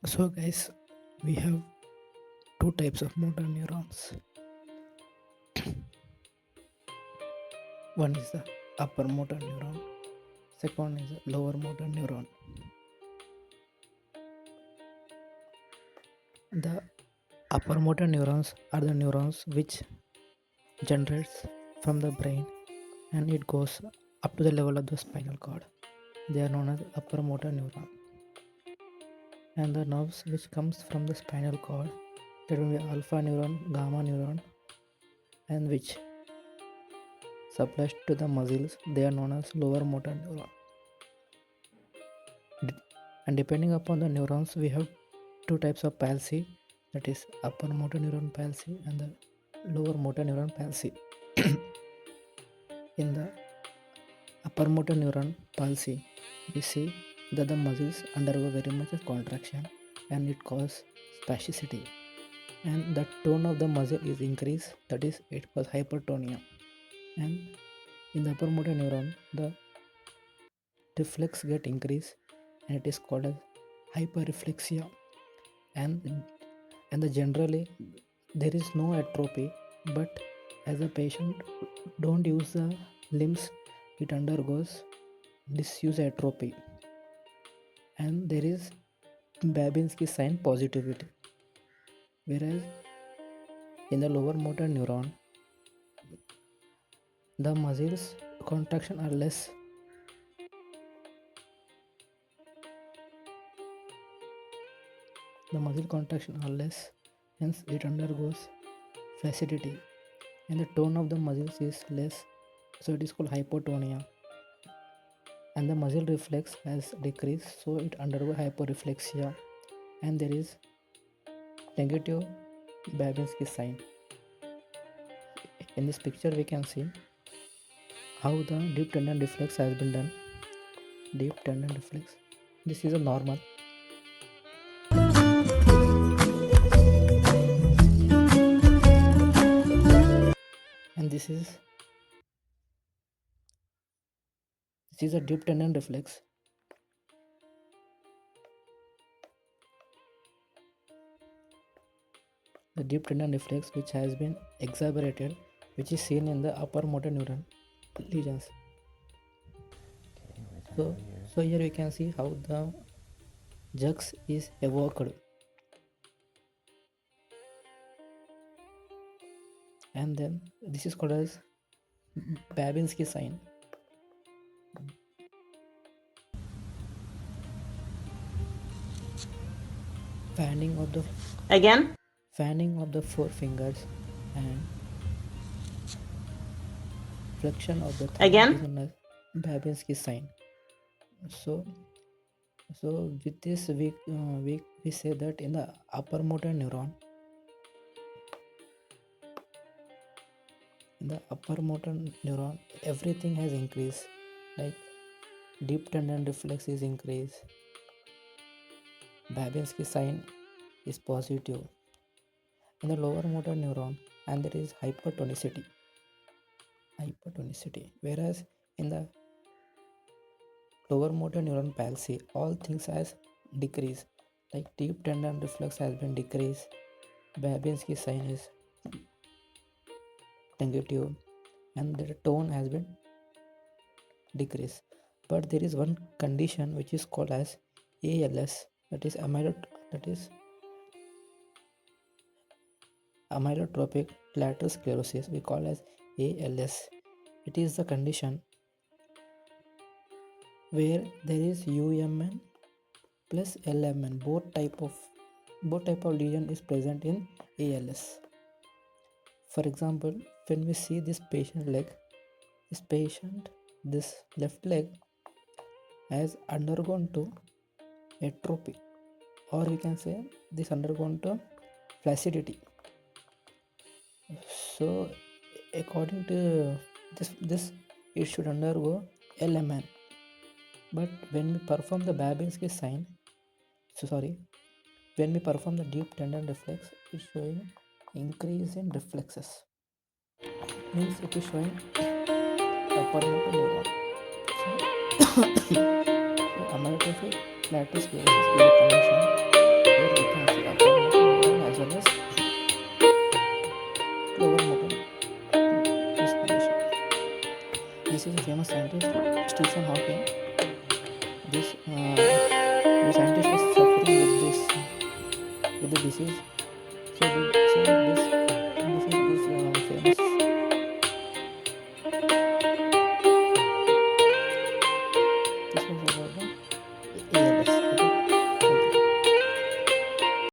So, guys, we have two types of motor neurons. One is the upper motor neuron, second is the lower motor neuron. The upper motor neurons are the neurons which generates from the brain and it goes up to the level of the spinal cord. They are known as upper motor neuron. And the nerves which comes from the spinal cord, that will be alpha neuron, gamma neuron, and which supplies to the muscles, they are known as lower motor neuron. And depending upon the neurons, we have two types of palsy, that is upper motor neuron palsy and the lower motor neuron palsy. In the upper motor neuron palsy, we see that the muscles undergo very much of contraction and it causes spasticity, and the tone of the muscle is increased, that is it causes hypertonia. And in the upper motor neuron, the reflex get increased and it is called as hyperreflexia. And and the generally there is no atrophy, but as a patient don't use the limbs, it undergoes disuse atrophy, and there is Babinski sign positivity. Whereas in the lower motor neuron, the muscles contraction are less. The muscle contraction are less, hence it undergoes flaccidity, and the tone of the muscles is less, so it is called hypotonia. And the muscle reflex has decreased, so it undergoes hyporeflexia, and there is negative Babinski sign. In this picture, we can see how the deep tendon reflex has been done. Deep tendon reflex. This is a normal. And this is a deep tendon reflex. The deep tendon reflex which has been exacerbated, which is seen in the upper motor neuron lesions. So, so here we can see how the jux is evoked, and then this is called as Babinski sign. Fanning of the Again? fanning of the four fingers and flexion of the thumb Again? is known as Babinski sign. So, so with this we say that in the upper motor neuron, everything has increased. Like deep tendon reflex is increased. Babinski sign is positive in the lower motor neuron, and there is hypertonicity. Whereas in the lower motor neuron palsy, all things has decreased. Like deep tendon reflex has been decreased. Babinski sign is negative, and the tone has been decreased. But there is one condition which is called as ALS, that is amyotrophic lateral sclerosis. We call as ALS. It is the condition where there is UMN plus LMN. Both type of lesion is present in ALS. For example, when we see this this left leg has undergone to atrophy, or we can say this undergone to flaccidity. So according to this it should undergo LMN. But when we perform the Babinski sign, when we perform the deep tendon reflex, it's showing increase in reflexes. Means it is showing upper motor neuron. So, so amyotrophic lateral sclerosis is a condition This is a famous scientist, Stephen Hawking. The scientist was suffering with the disease. So this disease is famous